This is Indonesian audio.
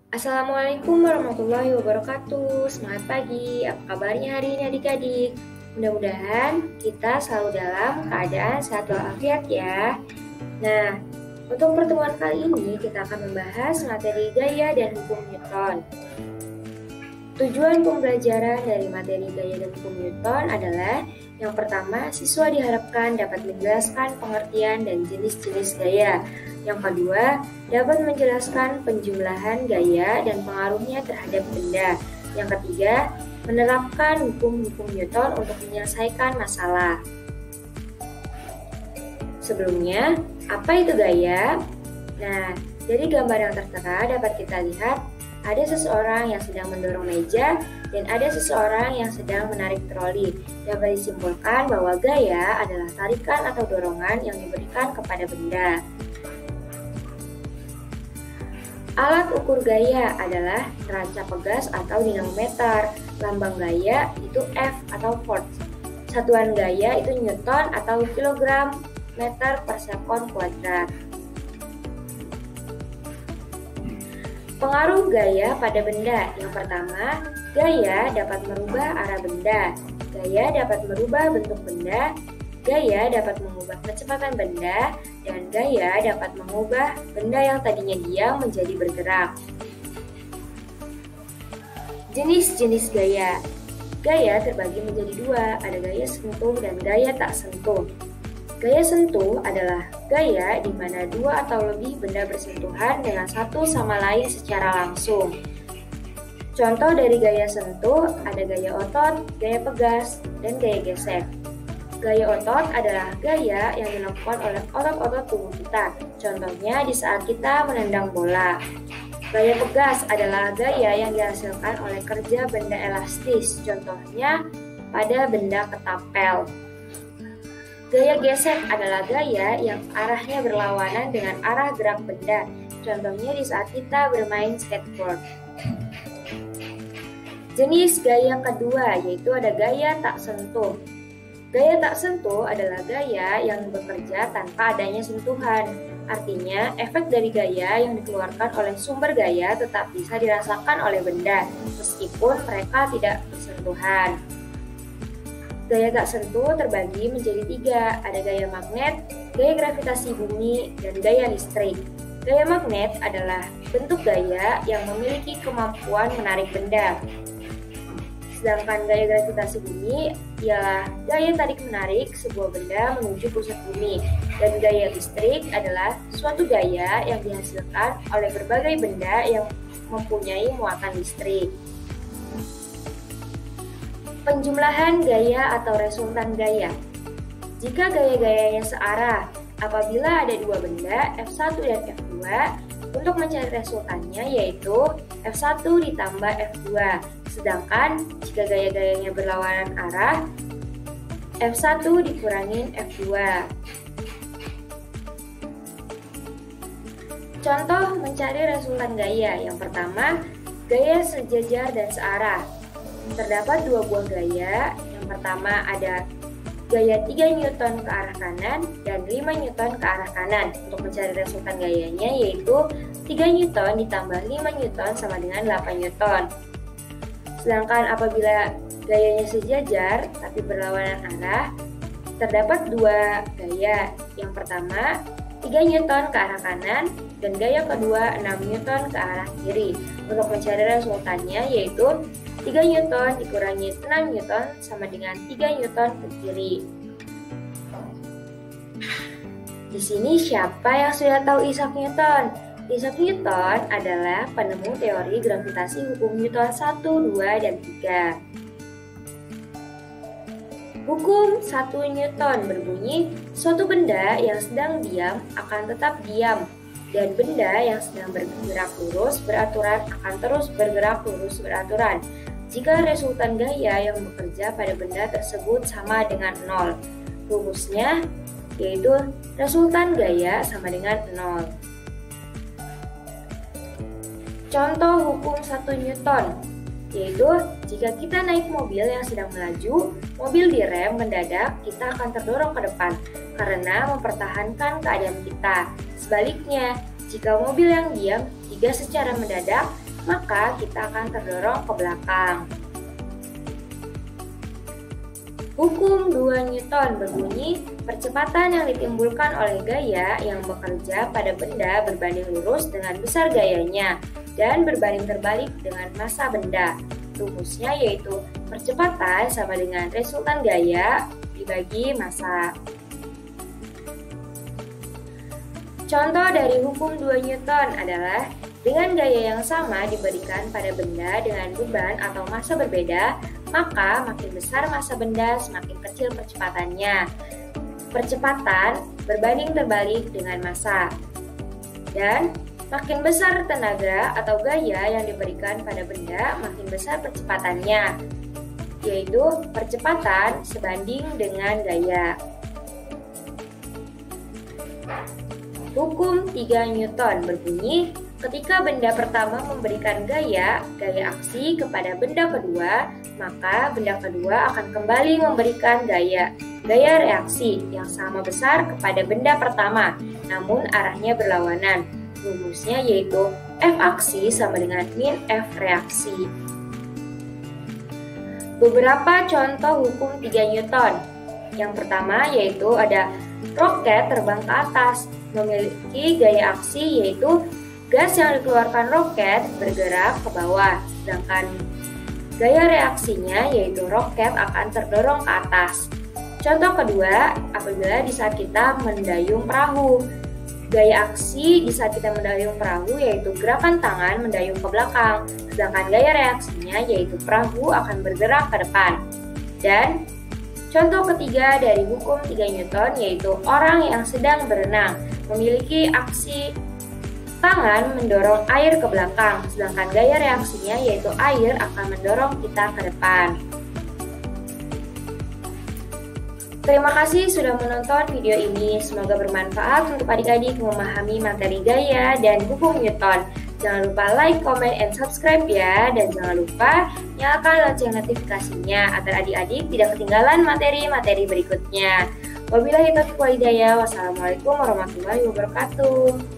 Assalamualaikum warahmatullahi wabarakatuh. Semangat pagi, apa kabarnya hari ini adik-adik? Mudah-mudahan kita selalu dalam keadaan sehat walafiat ya. Nah, untuk pertemuan kali ini kita akan membahas materi gaya dan hukum Newton. Tujuan pembelajaran dari materi gaya dan hukum Newton adalah yang pertama, siswa diharapkan dapat menjelaskan pengertian dan jenis-jenis gaya. Yang kedua, dapat menjelaskan penjumlahan gaya dan pengaruhnya terhadap benda. Yang ketiga, menerapkan hukum-hukum Newton untuk menyelesaikan masalah. Sebelumnya, apa itu gaya? Nah, dari gambar yang tertera dapat kita lihat ada seseorang yang sedang mendorong meja dan ada seseorang yang sedang menarik troli. Dapat disimpulkan bahwa gaya adalah tarikan atau dorongan yang diberikan kepada benda. Alat ukur gaya adalah neraca pegas atau dinamometer. Lambang gaya itu F atau Ford. Satuan gaya itu Newton atau kilogram meter per sekon kuadrat. Pengaruh gaya pada benda. Yang pertama, gaya dapat merubah arah benda. Gaya dapat merubah bentuk benda. Gaya dapat mengubah kecepatan benda. Dan gaya dapat mengubah benda yang tadinya diam menjadi bergerak. Jenis-jenis gaya. Gaya terbagi menjadi dua, ada gaya sentuh dan gaya tak sentuh. Gaya sentuh adalah gaya di mana dua atau lebih benda bersentuhan dengan satu sama lain secara langsung. Contoh dari gaya sentuh ada gaya otot, gaya pegas, dan gaya gesek. Gaya otot adalah gaya yang dilakukan oleh otot-otot tubuh kita. Contohnya di saat kita menendang bola. Gaya pegas adalah gaya yang dihasilkan oleh kerja benda elastis. Contohnya pada benda ketapel. Gaya gesek adalah gaya yang arahnya berlawanan dengan arah gerak benda. Contohnya di saat kita bermain skateboard. Jenis gaya kedua yaitu ada gaya tak sentuh. Gaya tak sentuh adalah gaya yang bekerja tanpa adanya sentuhan. Artinya, efek dari gaya yang dikeluarkan oleh sumber gaya tetap bisa dirasakan oleh benda, meskipun mereka tidak bersentuhan. Gaya tak sentuh terbagi menjadi tiga, ada gaya magnet, gaya gravitasi bumi, dan gaya listrik. Gaya magnet adalah bentuk gaya yang memiliki kemampuan menarik benda. Sedangkan gaya gravitasi bumi ialah gaya tarik-menarik sebuah benda menuju pusat bumi. Dan gaya listrik adalah suatu gaya yang dihasilkan oleh berbagai benda yang mempunyai muatan listrik. Penjumlahan gaya atau resultan gaya. Jika gaya-gayanya searah, apabila ada dua benda F1 dan F2, untuk mencari resultannya yaitu F1 ditambah F2. Sedangkan jika gaya-gayanya berlawanan arah, F1 dikurangin F2. Contoh mencari resultan gaya. Yang pertama, gaya sejajar dan searah. Terdapat dua buah gaya. Yang pertama ada gaya 3 Newton ke arah kanan dan 5 Newton ke arah kanan. Untuk mencari resultan gayanya yaitu 3 Newton ditambah 5 Newton sama dengan 8 Newton. Sedangkan apabila gayanya sejajar tapi berlawanan arah, terdapat dua gaya. Yang pertama 3 Newton ke arah kanan dan gaya kedua 6 Newton ke arah kiri. Untuk mencari resultannya yaitu 3 Newton dikurangi 6 Newton sama dengan 3 Newton ke kiri. Di sini siapa yang sudah tahu Isaac Newton? Isaac Newton adalah penemu teori gravitasi hukum Newton 1, 2, dan 3. Hukum 1 Newton berbunyi, suatu benda yang sedang diam akan tetap diam, dan benda yang sedang bergerak lurus beraturan akan terus bergerak lurus beraturan. Jika resultan gaya yang bekerja pada benda tersebut sama dengan 0. Rumusnya yaitu resultan gaya sama dengan 0. Contoh hukum 1 Newton yaitu jika kita naik mobil yang sedang melaju, mobil direm mendadak, kita akan terdorong ke depan karena mempertahankan keadaan kita. Sebaliknya, jika mobil yang diam digas secara mendadak, maka kita akan terdorong ke belakang. Hukum 2 Newton berbunyi, percepatan yang ditimbulkan oleh gaya yang bekerja pada benda berbanding lurus dengan besar gayanya dan berbanding terbalik dengan massa benda. Rumusnya yaitu percepatan sama dengan resultan gaya dibagi massa. Contoh dari hukum 2 Newton adalah dengan gaya yang sama diberikan pada benda dengan beban atau massa berbeda, maka makin besar massa benda semakin kecil percepatannya. Percepatan berbanding terbalik dengan massa. Dan makin besar tenaga atau gaya yang diberikan pada benda, makin besar percepatannya, yaitu percepatan sebanding dengan gaya. Hukum 3 Newton berbunyi, ketika benda pertama memberikan gaya aksi kepada benda kedua, maka benda kedua akan kembali memberikan gaya reaksi yang sama besar kepada benda pertama, namun arahnya berlawanan. Rumusnya yaitu F aksi sama dengan min F reaksi. Beberapa contoh hukum 3 Newton. Yang pertama yaitu ada roket terbang ke atas, memiliki gaya aksi yaitu gas yang dikeluarkan roket bergerak ke bawah, sedangkan gaya reaksinya yaitu roket akan terdorong ke atas. Contoh kedua, apabila di saat kita mendayung perahu. Gaya aksi di saat kita mendayung perahu yaitu gerakan tangan mendayung ke belakang, sedangkan gaya reaksinya yaitu perahu akan bergerak ke depan. Dan contoh ketiga dari hukum 3 Newton yaitu orang yang sedang berenang memiliki aksi tangan mendorong air ke belakang, sedangkan gaya reaksinya yaitu air akan mendorong kita ke depan. Terima kasih sudah menonton video ini. Semoga bermanfaat untuk adik-adik memahami materi gaya dan hukum Newton. Jangan lupa like, comment, and subscribe ya. Dan jangan lupa nyalakan lonceng notifikasinya agar adik-adik tidak ketinggalan materi-materi berikutnya. Wabillahi taufiq wal hidayah. Wassalamualaikum warahmatullahi wabarakatuh.